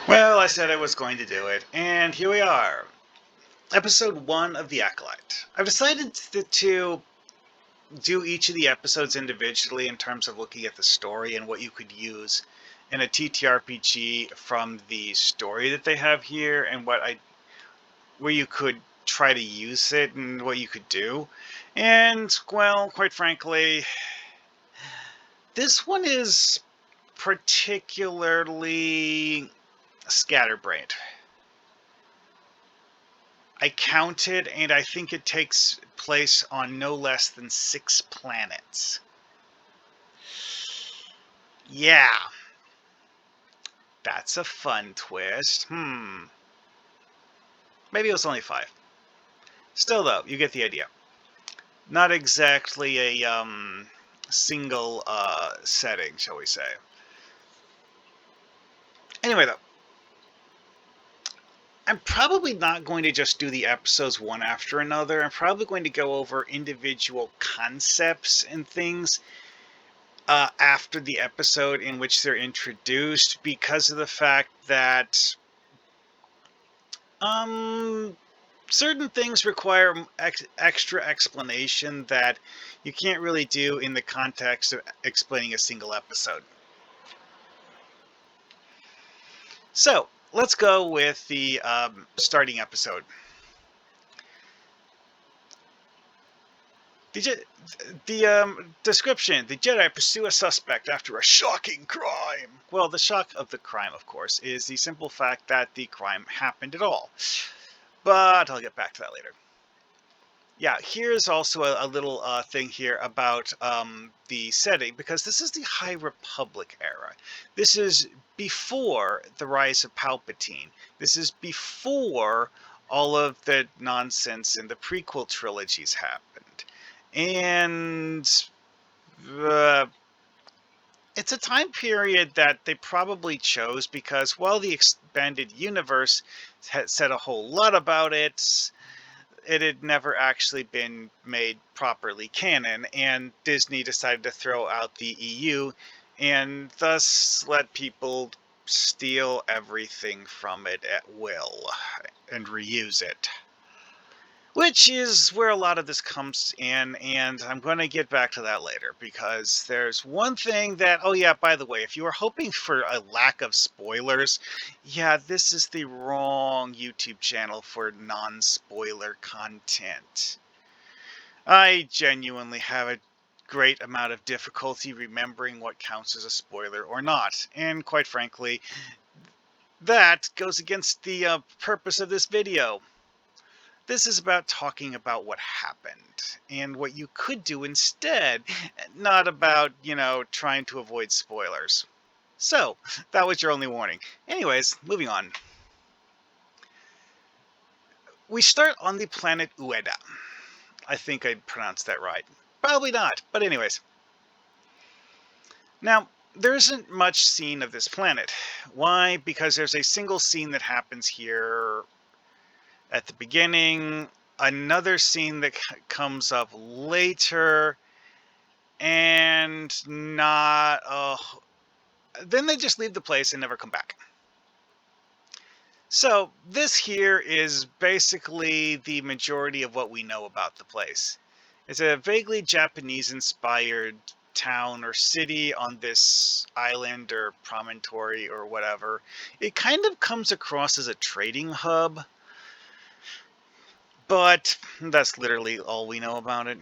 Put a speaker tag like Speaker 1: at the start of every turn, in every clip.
Speaker 1: Well, I said I was going to do it, and here we are. Episode 1 of The Acolyte. I've decided to do each of the episodes individually in terms of looking at the story and what you could use in a TTRPG from the story that they have here and where you could try to use it and what you could do. And, well, quite frankly, this one is particularly scatterbrained. I counted, and I think it takes place on no less than 6 planets. Yeah, that's a fun twist. Maybe it was only 5. Still, though, you get the idea. Not exactly a single setting, shall we say. Anyway, though, I'm probably not going to just do the episodes one after another. I'm probably going to go over individual concepts and things after the episode in which they're introduced, because of the fact that certain things require extra explanation that you can't really do in the context of explaining a single episode. So let's go with the starting episode. The description: the Jedi pursue a suspect after a shocking crime. Well, the shock of the crime, of course, is the simple fact that the crime happened at all. But I'll get back to that later. Yeah, here's also a little thing here about the setting, because this is the High Republic era. This is before the rise of Palpatine. This is before all of the nonsense in the prequel trilogies happened. And it's a time period that they probably chose because, while the expanded universe had said a whole lot about it, it had never actually been made properly canon, and Disney decided to throw out the EU and thus let people steal everything from it at will and reuse it. Which is where a lot of this comes in, and I'm going to get back to that later, because there's one thing that, oh yeah, by the way, if you were hoping for a lack of spoilers, yeah, this is the wrong YouTube channel for non-spoiler content. I genuinely have a great amount of difficulty remembering what counts as a spoiler or not, and quite frankly, that goes against the purpose of this video. This is about talking about what happened and what you could do instead, not about, trying to avoid spoilers. So, that was your only warning. Anyways, moving on. We start on the planet Ueda. I think I pronounced that right. Probably not, but anyways. Now, there isn't much seen of this planet. Why? Because there's a single scene that happens here at the beginning, another scene that comes up later, and then they just leave the place and never come back. So this here is basically the majority of what we know about the place. It's a vaguely Japanese-inspired town or city on this island or promontory or whatever. It kind of comes across as a trading hub, but that's literally all we know about it.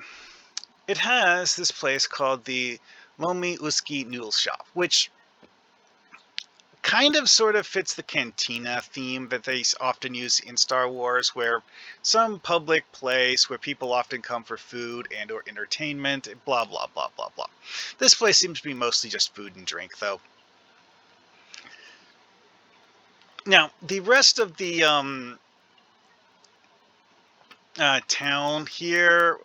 Speaker 1: It has this place called the Lomi Uski Noodle Shop, which kind of sort of fits the cantina theme that they often use in Star Wars, where some public place where people often come for food and or entertainment, blah, blah, blah, blah, blah. This place seems to be mostly just food and drink, though. Now, the rest of the town here,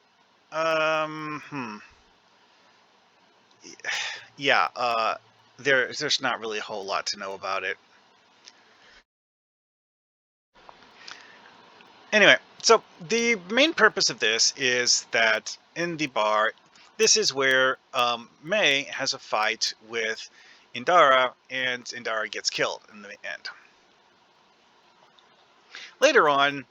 Speaker 1: yeah, there's not really a whole lot to know about it. Anyway, so the main purpose of this is that in the bar, this is where May has a fight with Indara, and Indara gets killed in the end. later on,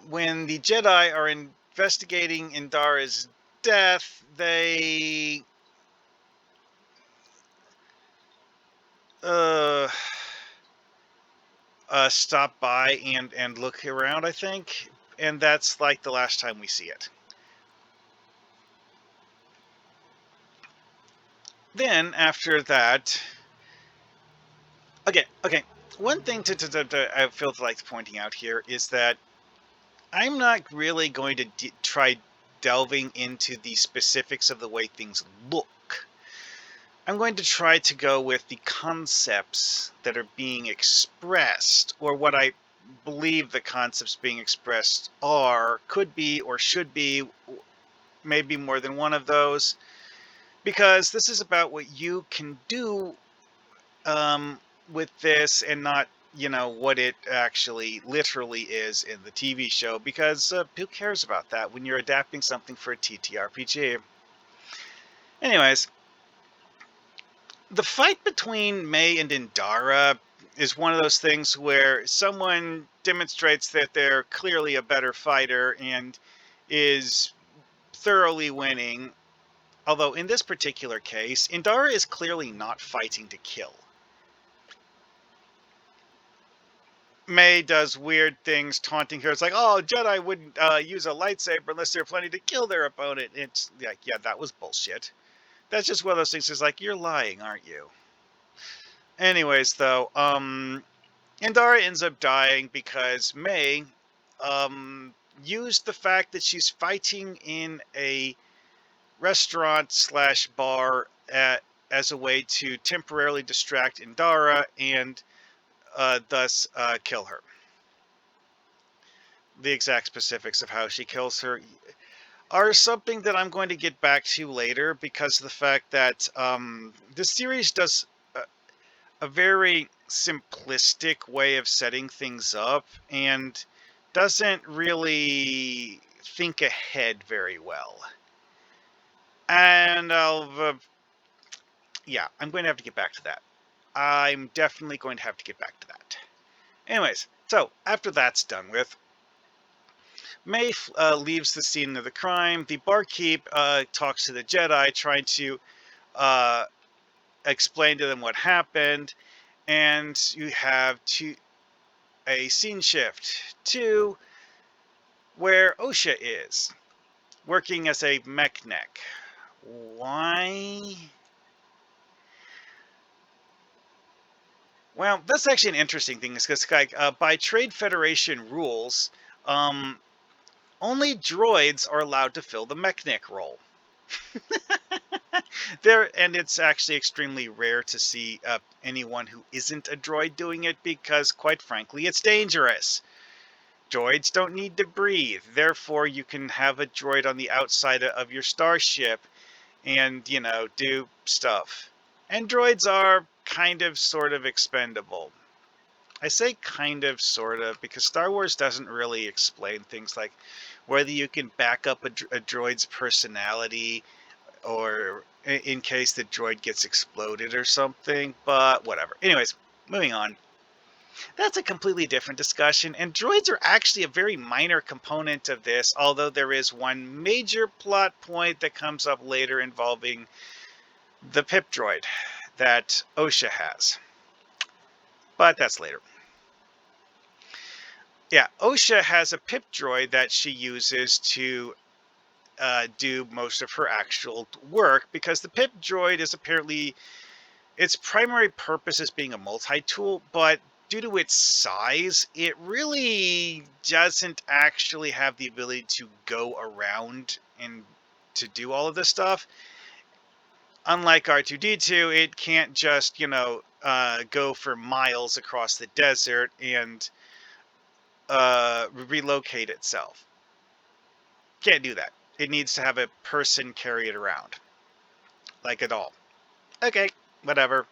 Speaker 1: when the Jedi are investigating Indara's death, they uh, stop by and look around, I think, and that's like the last time we see it. Then after that, okay. One thing I feel like pointing out here is that I'm not really going to try delving into the specifics of the way things look. I'm going to try to go with the concepts that are being expressed, or what I believe the concepts being expressed are, could be, or should be, maybe more than one of those, because this is about what you can do um, with this and not, what it actually literally is in the TV show, because who cares about that when you're adapting something for a TTRPG? Anyways, the fight between May and Indara is one of those things where someone demonstrates that they're clearly a better fighter and is thoroughly winning. Although in this particular case, Indara is clearly not fighting to kill. May does weird things, taunting her. It's like, oh, Jedi wouldn't use a lightsaber unless they're planning to kill their opponent. It's like, yeah, that was bullshit. That's just one of those things. It's like, you're lying, aren't you? Anyways, though, Indara ends up dying because May used the fact that she's fighting in a restaurant slash bar as a way to temporarily distract Indara and thus kill her. The exact specifics of how she kills her are something that I'm going to get back to later, because of the fact that the series does a very simplistic way of setting things up and doesn't really think ahead very well. And yeah, I'm going to have to get back to that. I'm definitely going to have to get back to that. Anyways, so after that's done with, May leaves the scene of the crime. The barkeep talks to the Jedi, trying to uh, explain to them what happened, and you have a scene shift to where Osha is, working as a mechanic. Why? Well, that's actually an interesting thing, because by Trade Federation rules, um, only droids are allowed to fill the mechanic role. And it's actually extremely rare to see anyone who isn't a droid doing it, because, quite frankly, it's dangerous. Droids don't need to breathe. Therefore, you can have a droid on the outside of your starship and, do stuff. And droids are kind of, sort of expendable. I say kind of, sort of, because Star Wars doesn't really explain things like whether you can back up a droid's personality, or in case the droid gets exploded or something, but whatever. Anyways, moving on. That's a completely different discussion, and droids are actually a very minor component of this, although there is one major plot point that comes up later involving the pip droid that Osha has. But that's later. Yeah, Osha has a pip droid that she uses to do most of her actual work, because the pip droid is apparently, its primary purpose is being a multi-tool, but due to its size, it really doesn't actually have the ability to go around and to do all of this stuff. Unlike R2-D2, it can't just, go for miles across the desert and relocate itself. Can't do that. It needs to have a person carry it around. Like at all. Okay, whatever.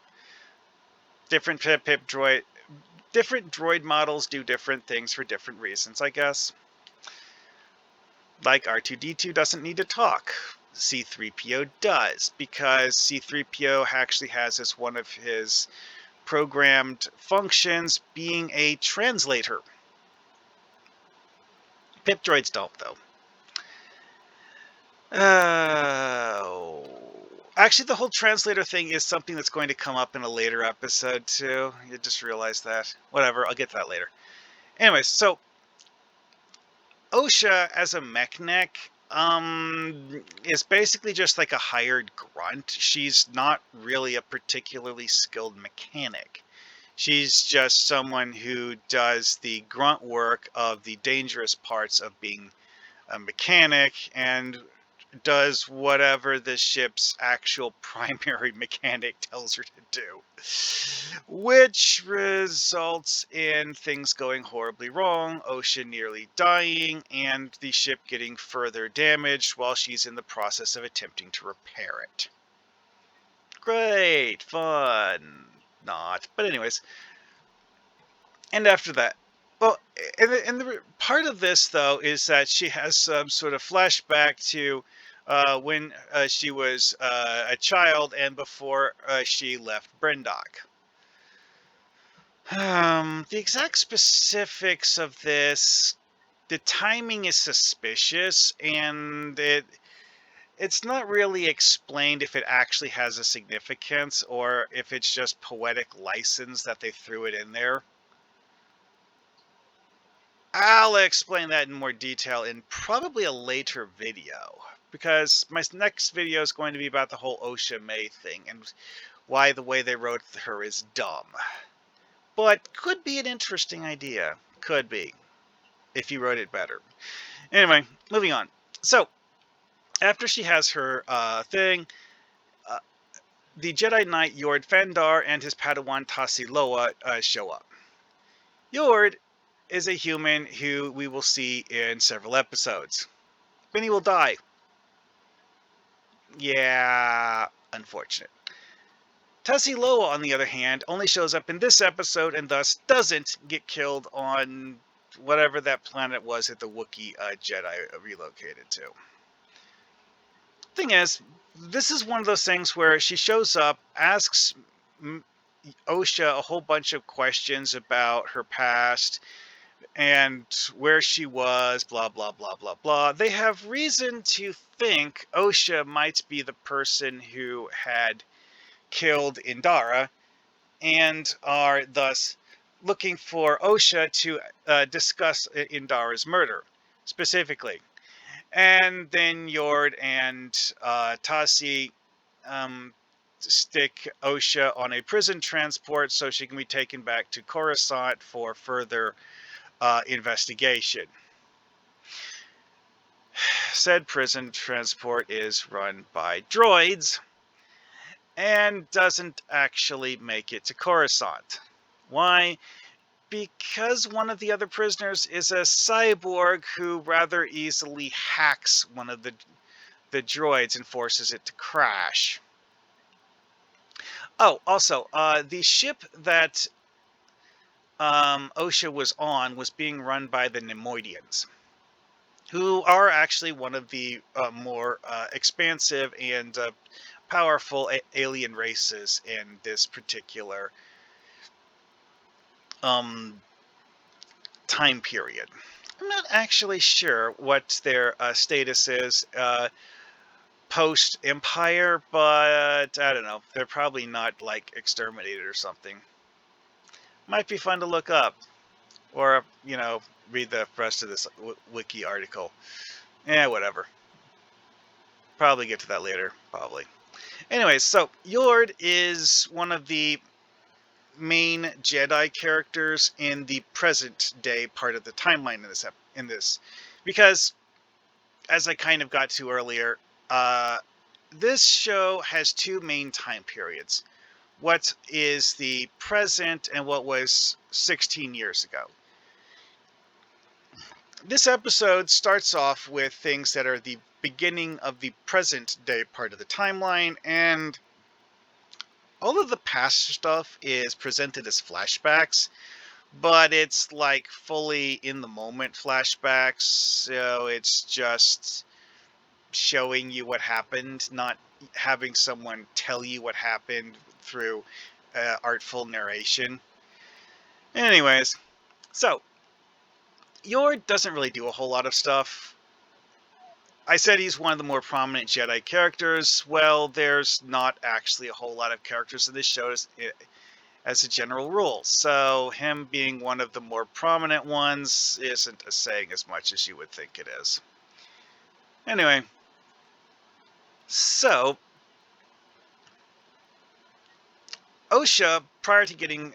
Speaker 1: Different droid models do different things for different reasons, I guess. Like R2-D2 doesn't need to talk. C-3PO does, because C-3PO actually has as one of his programmed functions being a translator. Pip droids don't, though. Actually, the whole translator thing is something that's going to come up in a later episode, too. You just realized that. Whatever, I'll get to that later. Anyways, so OSHA as a mechanic is basically just like a hired grunt. She's not really a particularly skilled mechanic. She's just someone who does the grunt work of the dangerous parts of being a mechanic and does whatever the ship's actual primary mechanic tells her to do, which results in things going horribly wrong, OSHA nearly dying, and the ship getting further damaged while she's in the process of attempting to repair it. Great, fun, not, but anyways. And after that, well, and the part of this though is that she has some sort of flashback to when she was a child and before she left Brendok. The exact specifics of this, the timing is suspicious, and it's not really explained if it actually has a significance or if it's just poetic license that they threw it in there. I'll explain that in more detail in probably a later video, because my next video is going to be about the whole OSHA May thing and why the way they wrote her is dumb. But could be an interesting idea. Could be, if you wrote it better. Anyway, moving on. So, after she has her thing, uh, the Jedi Knight Yord Fendar and his Padawan Tassi Loa show up. Yord is a human who we will see in several episodes. Benny will die. Yeah, unfortunate. Tassi Loa, on the other hand, only shows up in this episode and thus doesn't get killed on whatever that planet was that the Wookiee Jedi relocated to. Thing is, this is one of those things where she shows up, asks OSHA a whole bunch of questions about her past and where she was, blah, blah, blah, blah, blah. They have reason to think OSHA might be the person who had killed Indara and are thus looking for OSHA to discuss Indara's murder specifically. And then Yord and Tassi stick OSHA on a prison transport so she can be taken back to Coruscant for further investigation. Said prison transport is run by droids and doesn't actually make it to Coruscant. Why? Because one of the other prisoners is a cyborg who rather easily hacks one of the droids and forces it to crash. Oh, also, the ship that OSHA was on was being run by the Nemoidians, who are actually one of the more expansive and powerful alien races in this particular time period. I'm not actually sure what their status is post-Empire, but I don't know. They're probably not like exterminated or something. Might be fun to look up, or read the rest of this wiki article. Whatever. Probably get to that later. Probably. Anyways, so Yord is one of the main Jedi characters in the present day part of the timeline in this, because as I kind of got to earlier, this show has two main time periods. What is the present and what was 16 years ago. This episode starts off with things that are the beginning of the present day part of the timeline, and all of the past stuff is presented as flashbacks, but it's like fully in the moment flashbacks, so it's just showing you what happened, not having someone tell you what happened through artful narration. Anyways, so Yord doesn't really do a whole lot of stuff. I said he's one of the more prominent Jedi characters. Well, there's not actually a whole lot of characters in this show as a general rule. So him being one of the more prominent ones isn't saying as much as you would think it is. Anyway, so Osha, prior to getting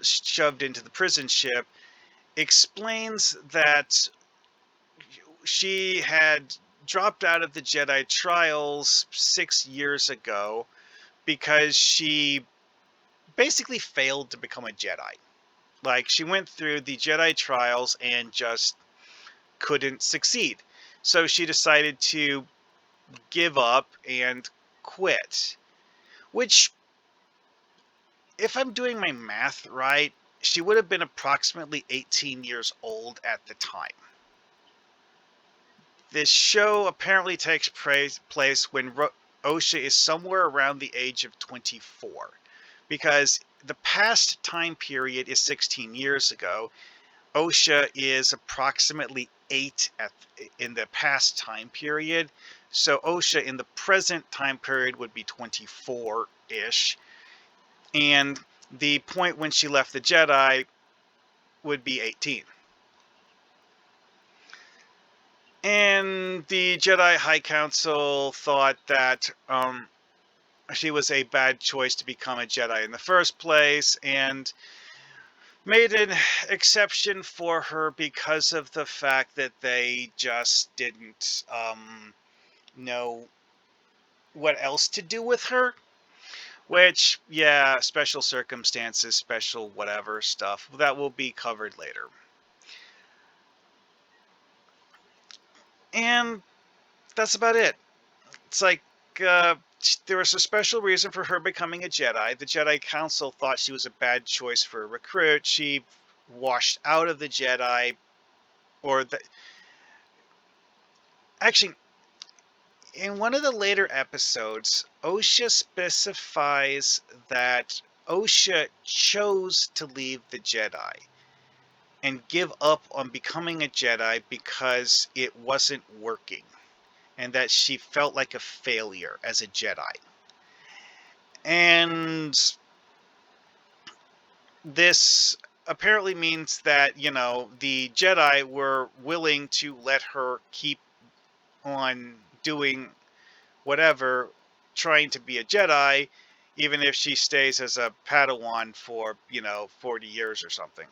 Speaker 1: shoved into the prison ship, explains that she had dropped out of the Jedi trials 6 years ago because she basically failed to become a Jedi. Like, she went through the Jedi trials and just couldn't succeed. So she decided to give up and quit. Which, if I'm doing my math right, she would have been approximately 18 years old at the time. This show apparently takes place when Osha is somewhere around the age of 24. Because the past time period is 16 years ago. Osha is approximately 8 in the past time period. So Osha in the present time period would be 24-ish. And the point when she left the Jedi would be 18. And the Jedi High Council thought that she was a bad choice to become a Jedi in the first place, and made an exception for her because of the fact that they just didn't know what else to do with her. Which, yeah, special circumstances, special whatever stuff. That will be covered later. And that's about it. It's like, there was a special reason for her becoming a Jedi. The Jedi Council thought she was a bad choice for a recruit. She washed out of the Jedi, or the... Actually, in one of the later episodes, Osha specifies that Osha chose to leave the Jedi and give up on becoming a Jedi because it wasn't working, and that she felt like a failure as a Jedi. And this apparently means that, the Jedi were willing to let her keep on doing whatever, trying to be a Jedi, even if she stays as a Padawan for, 40 years or something.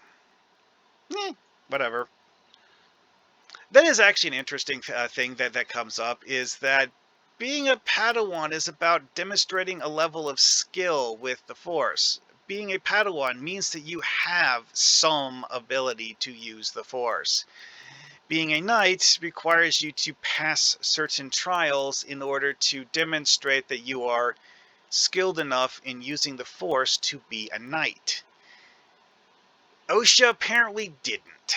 Speaker 1: Whatever. That is actually an interesting thing that comes up, is that being a Padawan is about demonstrating a level of skill with the Force. Being a Padawan means that you have some ability to use the Force. Being a knight requires you to pass certain trials in order to demonstrate that you are skilled enough in using the Force to be a knight. Osha apparently didn't.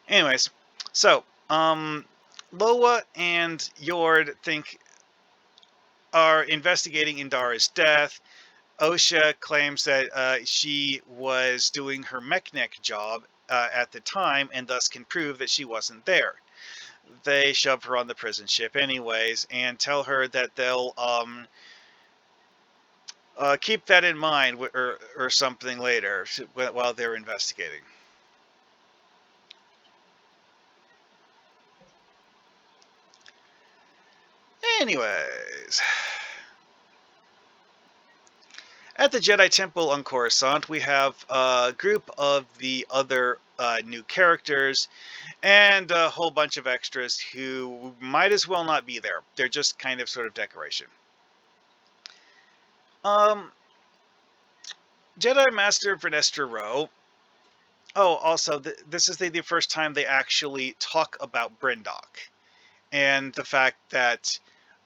Speaker 1: Anyways, so, Loa and Yord are investigating Indara's death. Osha claims that she was doing her mechanic job at the time, and thus can prove that she wasn't there. They shove her on the prison ship anyways, and tell her that they'll keep that in mind, or something later while they're investigating. Anyways, at the Jedi Temple on Coruscant, we have a group of the other new characters and a whole bunch of extras who might as well not be there. They're just kind of sort of decoration. Jedi Master Vernestra Rowe. Oh, also, this is the first time they actually talk about Brindok, and the fact that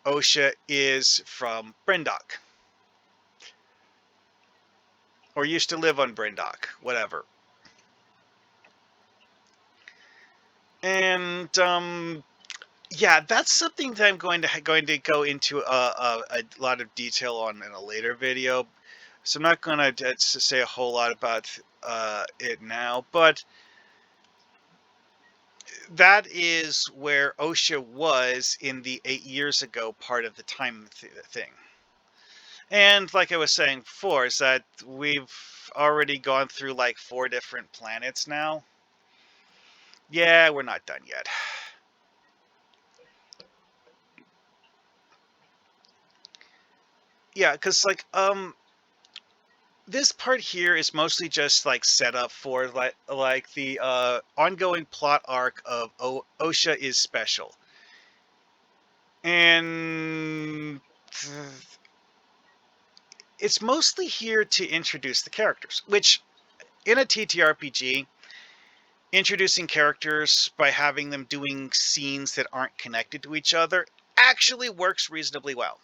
Speaker 1: Osha is from Brindok, or used to live on Brindok, whatever. And Yeah, that's something that I'm going to go into a lot of detail on in a later video. So I'm not going to say a whole lot about it now, but that is where OSHA was in the 8 years ago part of the time thing. And like I was saying before, is that we've already gone through like 4 different planets now. Yeah, we're not done yet. Yeah, because this part here is mostly just like set up for like the ongoing plot arc of OSHA is special. And it's mostly here to introduce the characters, which in a TTRPG, introducing characters by having them doing scenes that aren't connected to each other actually works reasonably well.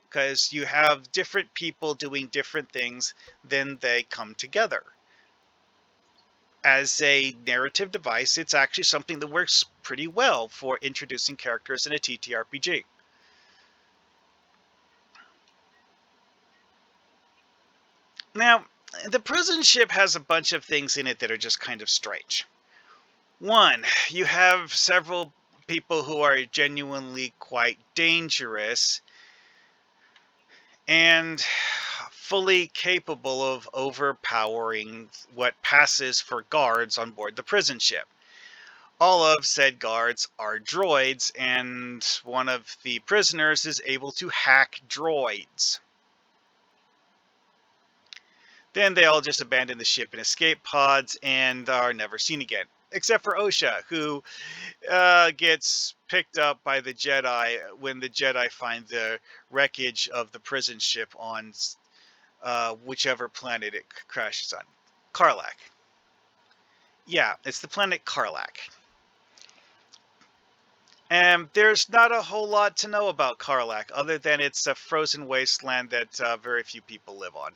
Speaker 1: Because you have different people doing different things, then they come together. As a narrative device, it's actually something that works pretty well for introducing characters in a TTRPG. Now, the prison ship has a bunch of things in it that are just kind of strange. One, you have several people who are genuinely quite dangerous and fully capable of overpowering what passes for guards on board the prison ship. All of said guards are droids, and one of the prisoners is able to hack droids. Then they all just abandon the ship in escape pods and are never seen again. Except for Osha, who gets picked up by the Jedi when the Jedi find the wreckage of the prison ship on whichever planet it crashes on. Karlak. Yeah, it's the planet Karlak. And there's not a whole lot to know about Karlak, other than it's a frozen wasteland that very few people live on.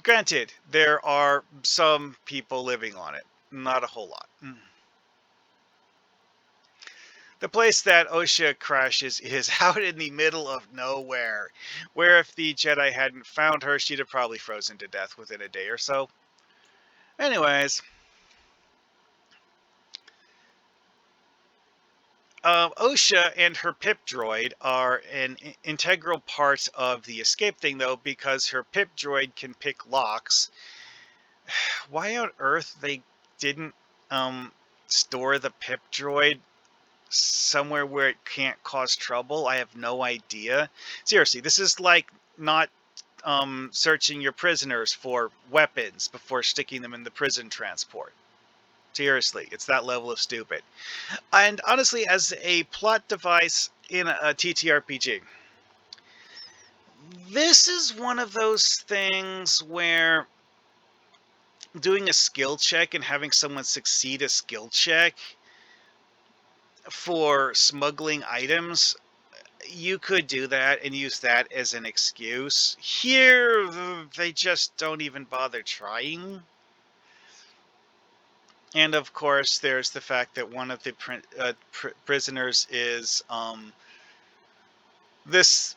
Speaker 1: Granted, there are some people living on it, not a whole lot. The place that Osha crashes is out in the middle of nowhere, where if the Jedi hadn't found her, she'd have probably frozen to death within a day or so. Anyways, Osha and her pip droid are an integral part of the escape thing, though, because her pip droid can pick locks. Why on earth they didn't store the pip droid somewhere where it can't cause trouble, I have no idea. Seriously, this is like not searching your prisoners for weapons before sticking them in the prison transport. Seriously, it's that level of stupid. And honestly, as a plot device in a TTRPG, this is one of those things where doing a skill check and having someone succeed a skill check for smuggling items, you could do that and use that as an excuse. Here, they just don't even bother trying. And of course, there's the fact that one of the prisoners is this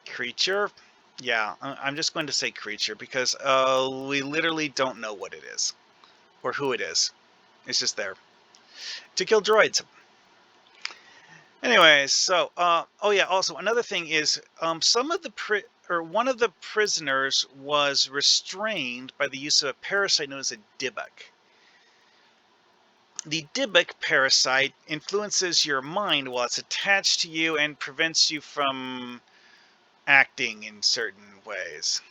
Speaker 1: creature. Yeah, I'm just going to say creature because we literally don't know what it is or who it is. It's just there to kill droids. Anyways, so oh yeah, also another thing is some of the one of the prisoners was restrained by the use of a parasite known as a Dybbuk. The Dybbuk parasite influences your mind while it's attached to you and prevents you from acting in certain ways.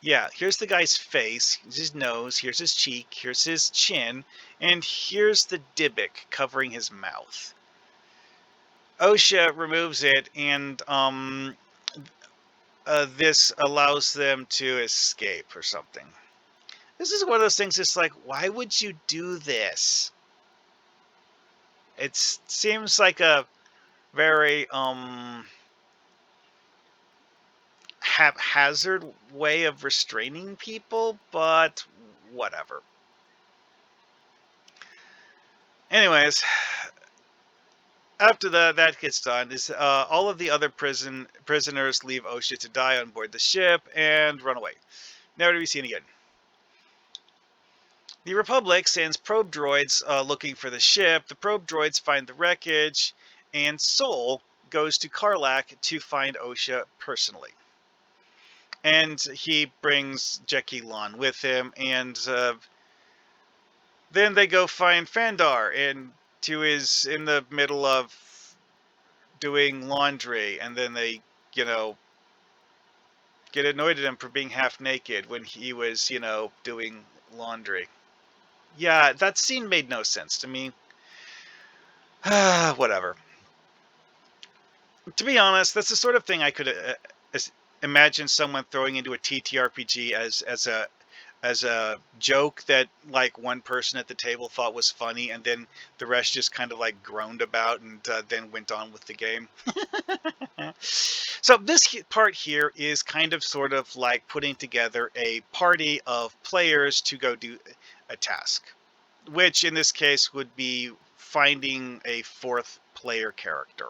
Speaker 1: Yeah, here's the guy's face, here's his nose, here's his cheek, here's his chin, and here's the Dybbuk covering his mouth. OSHA removes it, and this allows them to escape or something. This is one of those things. It's like, why would you do this? It seems like a very haphazard way of restraining people, but whatever. Anyways, after that gets done, is all of the other prisoners leave Osha to die on board the ship and run away, never to be seen again. The Republic sends probe droids looking for the ship. The probe droids find the wreckage, and Sol goes to Karlak to find Osha personally. And he brings Jeki Lon with him, and then they go find Fandar, and who is in the middle of doing laundry, and then they, get annoyed at him for being half naked when he was, doing laundry. Yeah, that scene made no sense to me. Whatever. To be honest, that's the sort of thing I could imagine someone throwing into a TTRPG as a joke that like one person at the table thought was funny, and then the rest just kind of like groaned about and then went on with the game. So this part here is kind of sort of like putting together a party of players to go do a task, which in this case would be finding a fourth player character.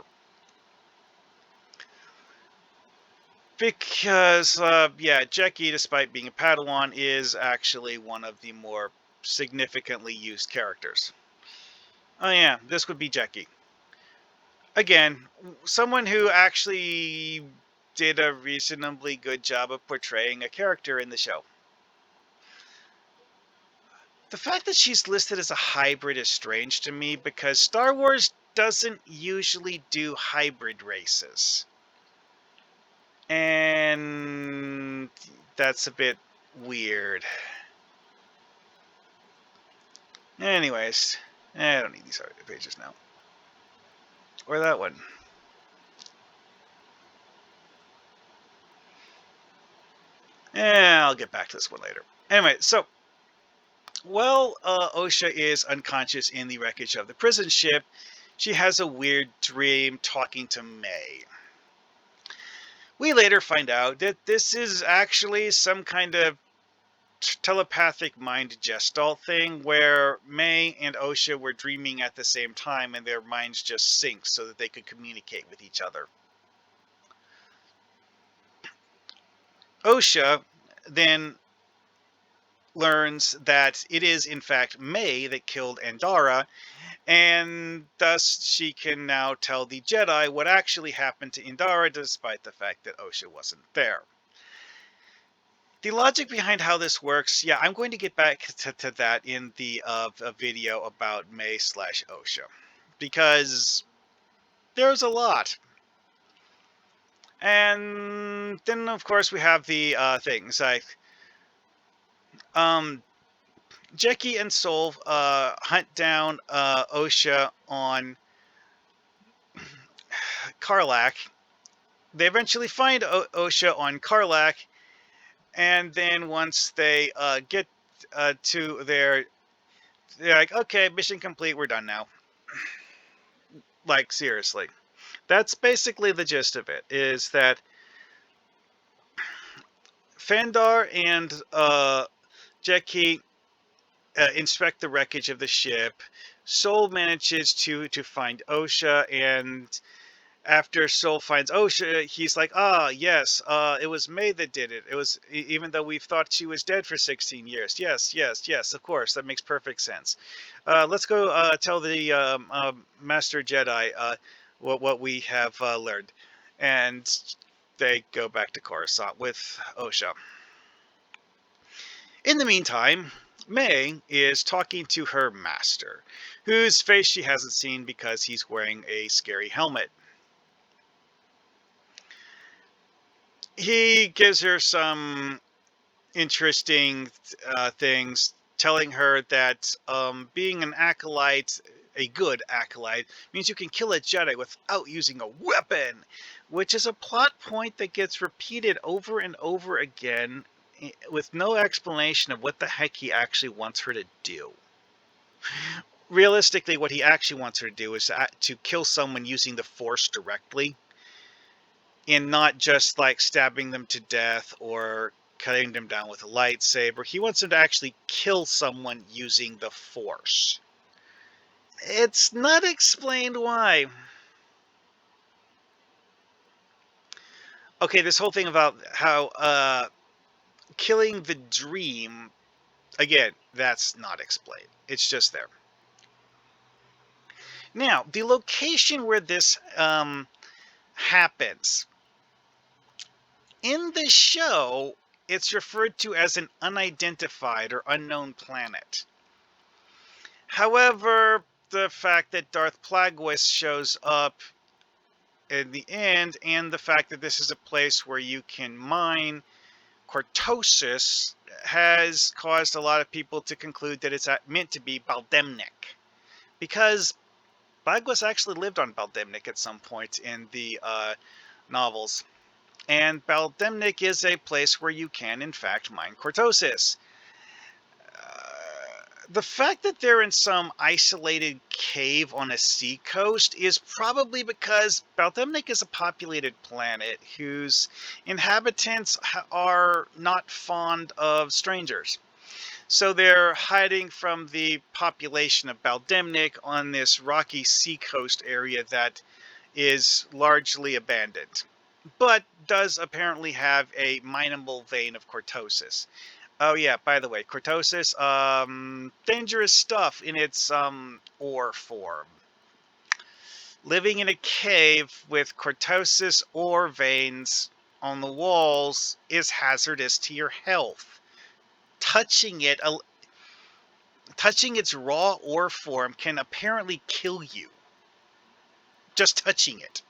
Speaker 1: Because, yeah, Jeki, despite being a Padawan, is actually one of the more significantly used characters. Oh yeah, this would be Jeki. Again, someone who actually did a reasonably good job of portraying a character in the show. The fact that she's listed as a hybrid is strange to me because Star Wars doesn't usually do hybrid races. And that's a bit weird. Anyways, I don't need these pages now. Or that one. I'll get back to this one later. Anyway, so, while Osha is unconscious in the wreckage of the prison ship, she has a weird dream talking to May. We later find out that this is actually some kind of telepathic mind gestalt thing where May and Osha were dreaming at the same time and their minds just synced so that they could communicate with each other. Osha then learns that it is in fact May that killed Andara, and thus she can now tell the Jedi what actually happened to Andara despite the fact that Osha wasn't there. The logic behind how this works, yeah, I'm going to get back to that in the video about May/Osha, because there's a lot. And then, of course, we have the things like Jeki and Sol hunt down Osha on Karlak. They eventually find Osha on Karlak, and then once they get to they're like, okay, mission complete, we're done now. Like, seriously. That's basically the gist of it, is that Fandar and Jeki inspect the wreckage of the ship. Sol manages to find Osha, and after Sol finds Osha, he's like, yes, it was May that did it. It was, even though we've thought she was dead for 16 years. Yes, of course, that makes perfect sense. Let's go tell the Master Jedi what we have learned. And they go back to Coruscant with Osha. In the meantime, May is talking to her master, whose face she hasn't seen because he's wearing a scary helmet. He gives her some interesting things, telling her that being an acolyte, a good acolyte, means you can kill a Jedi without using a weapon, which is a plot point that gets repeated over and over again with no explanation of what the heck he actually wants her to do. Realistically, what he actually wants her to do is to kill someone using the Force directly, and not just like stabbing them to death or cutting them down with a lightsaber. He wants them to actually kill someone using the Force. It's not explained why. Okay, this whole thing about how killing the dream, again, that's not explained. It's just there. Now, the location where this happens in the show, it's referred to as an unidentified or unknown planet. However, the fact that Darth Plagueis shows up in the end, and the fact that this is a place where you can mine cortosis, has caused a lot of people to conclude that it's meant to be Baldemnik, because Plagueis actually lived on Baldemnik at some point in the novels, and Baldemnik is a place where you can, in fact, mine cortosis. The fact that they're in some isolated cave on a seacoast is probably because Baldemnik is a populated planet whose inhabitants are not fond of strangers. So they're hiding from the population of Baldemnik on this rocky seacoast area that is largely abandoned, but does apparently have a mineable vein of cortosis. Oh yeah, by the way, cortosis, dangerous stuff in its ore form. Living in a cave with cortosis ore veins on the walls is hazardous to your health. Touching it, touching its raw ore form can apparently kill you. Just touching it.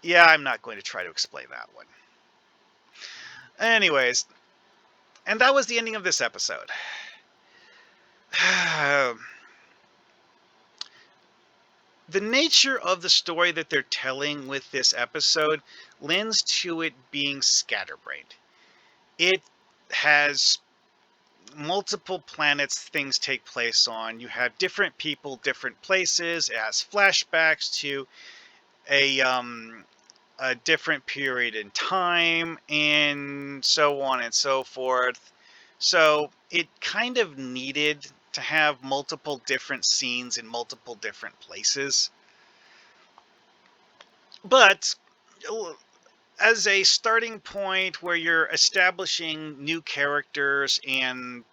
Speaker 1: Yeah, I'm not going to try to explain that one. Anyways, and that was the ending of this episode. The nature of the story that they're telling with this episode lends to it being scatterbrained. It has multiple planets things take place on. You have different people, different places. It has flashbacks to a different period in time, and so on and so forth. So it kind of needed to have multiple different scenes in multiple different places. But as a starting point where you're establishing new characters and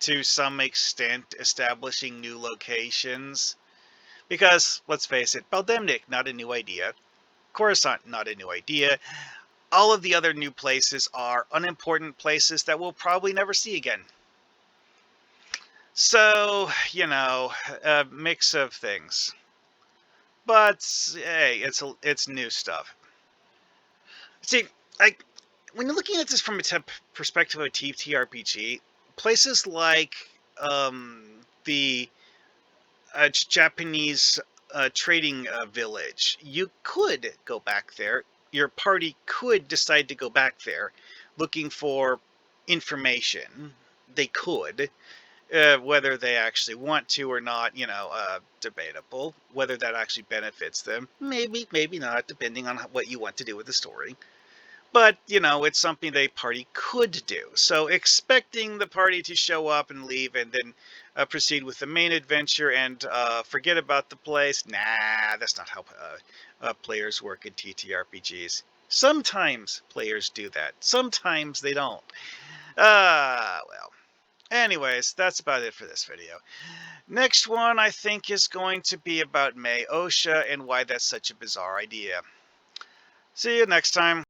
Speaker 1: to some extent establishing new locations, because let's face it, Baldemnik, not a new idea. Coruscant, not a new idea. All of the other new places are unimportant places that we'll probably never see again. So, a mix of things. But hey, it's new stuff. See, when you're looking at this from a perspective of TTRPG, places like the Japanese trading village, you could go back there. Your party could decide to go back there looking for information. They could. Whether they actually want to or not, debatable. Whether that actually benefits them, maybe, maybe not, depending on what you want to do with the story. But, it's something the party could do. So expecting the party to show up and leave and then proceed with the main adventure and forget about the place, nah, that's not how players work in TTRPGs. Sometimes players do that. Sometimes they don't. Well. Anyways, that's about it for this video. Next one, I think, is going to be about May Osha and why that's such a bizarre idea. See you next time.